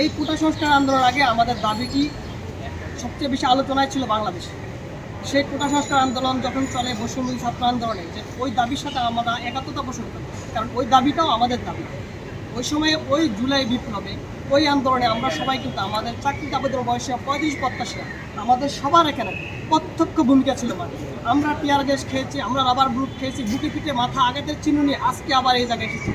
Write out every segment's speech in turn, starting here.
এই কোটা সংস্কার আন্দোলনের আগে আমাদের দাবিটি সবচেয়ে বেশি আলোচনায় ছিল বাংলাদেশে। সেই কোটা সংস্কার আন্দোলন যখন চলে বৈষম্য ছাত্র আন্দোলনে, যে ওই দাবির সাথে আমরা একাত্মতা পোষণ করি, কারণ ওই দাবিটাও আমাদের দাবি। ওই সময়ে ওই জুলাই বিপ্লবে ওই আন্দোলনে আমরা সবাই কিন্তু আমাদের চাকরিতে আবেদন বয়সে 35 প্রত্যাশীরা আমাদের সবার এখানে প্রত্যক্ষ ভূমিকা ছিল। মানে আমরা টিয়ার গ্যাস খেয়েছি, আমরা রাবার বুলেট খেয়েছি, বুকে পিঠে মাথা আঘাতের চিহ্ন নিয়ে আজকে আবার এই জায়গায় এসেছি।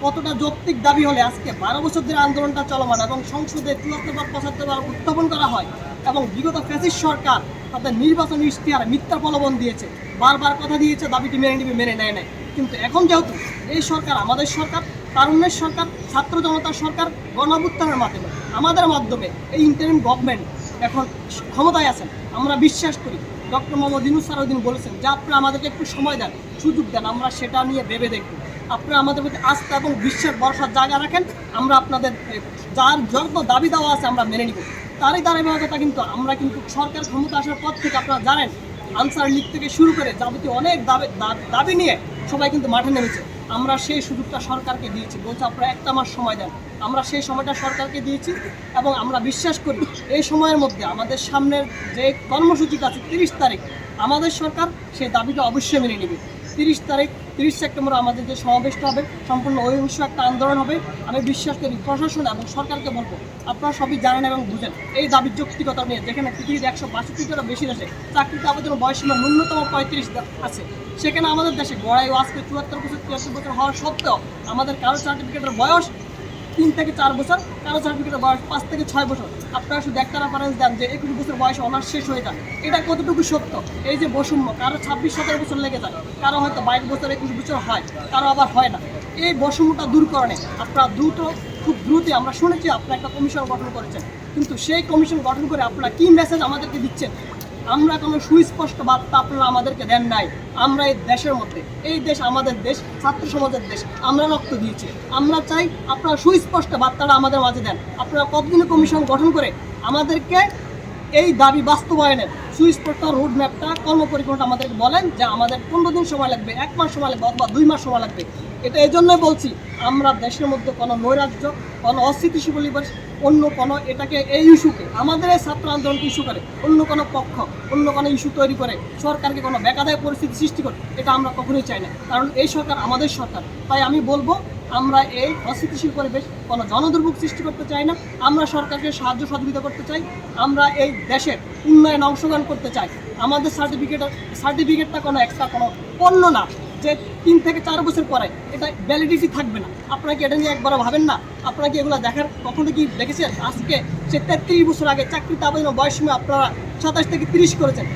কতটা যৌক্তিক দাবি হলে আজকে 12 বছর ধরে আন্দোলনটা চলমান এবং সংসদে 74 বার 75 বার উত্থাপন করা হয় এবং বিগত ফ্যাসিস্ট সরকার তাদের নির্বাচনী ইশতেহারে মিথ্যা প্রলোভন দিয়েছে, বারবার কথা দিয়েছে দাবিটি মেনে নিবে, মেনে নেয় নাই। কিন্তু এখন যেহেতু এই সরকার আমাদের সরকার, তারুণ্যের সরকার, ছাত্র জনতার সরকার, গণঅভ্যুত্থানের মাধ্যমে আমাদের মাধ্যমে এই ইন্টারিম গভর্নমেন্ট এখন ক্ষমতায় আছেন, আমরা বিশ্বাস করি। ডক্টর মোহাম্মদ ইউনূস স্যার ওইদিন বলেছেন যে আপনারা আমাদেরকে একটু সময় দেন, সুযোগ দেন, আমরা সেটা নিয়ে ভেবে দেখব। আপনারা আমাদের প্রতি আস্থা এবং বিশ্বাস ভরসার জায়গা রাখেন, আমরা আপনাদের যার যত দাবি দেওয়া আছে আমরা মেনে নিব। তারই ধারাবাহিকতা কিন্তু আমরা কিন্তু সরকার ক্ষমতা আসার পর থেকে আপনারা জানেন আনসার লীগ থেকে শুরু করে যাবতীয় অনেক দাবি নিয়ে সবাই কিন্তু মাঠে নেমেছে। আমরা সেই সুযোগটা সরকারকে দিয়েছি, বলছে আপনারা একটা মাস সময় দেন, আমরা সেই সময়টা সরকারকে দিয়েছি এবং আমরা বিশ্বাস করি এই সময়ের মধ্যে আমাদের সামনের যে কর্মসূচিটা আছে 30 তারিখ আমাদের সরকার সেই দাবিটা অবশ্যই মেনে নেবে। 30 সেপ্টেম্বর আমাদের যে সমাবেশটা হবে সম্পূর্ণ অহিংস একটা আন্দোলন হবে। আমি বিশ্বাস করি প্রশাসন এবং সরকারকে বলবো আপনারা সবই জানেন এবং বুঝেন এই দাবির যৌক্তিকতা নিয়ে, যেখানে পৃথিবীর 162টারও বেশি দেশে চাকরিতে আবেদন বয়সীমা ন্যূনতম 35 আছে, সেখানে আমাদের দেশে গড়াই আজকে 74 বছর 73 বছর হওয়া সত্ত্বেও আমাদের কারো সার্টিফিকেটের বয়স 3 থেকে 4 বছর, কারো সার্টিফিকেটের বয়স 5 থেকে 6 বছর। আপনারা শুধু একটা রেফারেন্স দেন যে 21 বছর বয়সে অনার্স শেষ হয়ে যায়, এটা কতটুকু সত্য? এই যে বৈষম্য, কারো 26-17 বছর লেগে যায়, কারো হয়তো 22 বছর 21 বছর হয়, কারো আবার হয় না। এই বৈষম্যটা দূরকরণে আপনারা খুব দ্রুতই আমরা শুনেছি আপনারা একটা কমিশন গঠন করেছেন, কিন্তু সেই কমিশন গঠন করে আপনারা কী মেসেজ আমাদেরকে দিচ্ছেন? আমরা কোনো সুস্পষ্ট বার্তা আপনারা আমাদেরকে দেন নাই। আমরা এই দেশের মধ্যে, এই দেশ আমাদের দেশ, ছাত্র সমাজের দেশ, আমরা রক্ত দিয়েছি। আমরা চাই আপনারা সুস্পষ্ট বার্তাটা আমাদের মাঝে দেন। আপনারা কতদিনের কমিশন গঠন করে আমাদেরকে এই দাবি বাস্তবায়নের সুস্পষ্ট রোড ম্যাপটা, কর্মপরিকল্পনা আমাদেরকে বলেন যে আমাদের 15 দিন সময় লাগবে, 1 মাস সময় লাগবে অথবা 2 মাস সময় লাগবে। এটা এই জন্যই বলছি, আমরা দেশের মধ্যে কোনো নৈরাজ্য, কোনো অস্থিতিশীল পরিবেশ, অন্য কোনো এটাকে এই ইস্যুকে আমাদের এই ছাত্র আন্দোলনকে ইস্যু করে অন্য কোনো পক্ষ অন্য কোনো ইস্যু তৈরি করে সরকারকে কোনো বেকায়দায় পরিস্থিতি সৃষ্টি করে, এটা আমরা কখনোই চাই না। কারণ এই সরকার আমাদের সরকার। তাই আমি বলবো আমরা এই অস্থিতিশীল পরিবেশ কোনো জনদুর্ভোগ সৃষ্টি করতে চাই না। আমরা সরকারকে সাহায্য সহযোগিতা করতে চাই, আমরা এই দেশের উন্নয়নে অংশগ্রহণ করতে চাই। আমাদের সার্টিফিকেটটা কোনো একটা কোনো পণ্য না যে 3 থেকে 4 বছর পরে এটা ভ্যালিডিটি থাকবে না। আপনারা কি এটা নিয়ে একবারও ভাবেন না? আপনারা কি এগুলো দেখার কখনো কি দেখেছেন? আজকে সে 33 বছর আগে চাকরিতে আবেদন বয়স সময় আপনারা 27 থেকে 30 করেছেন।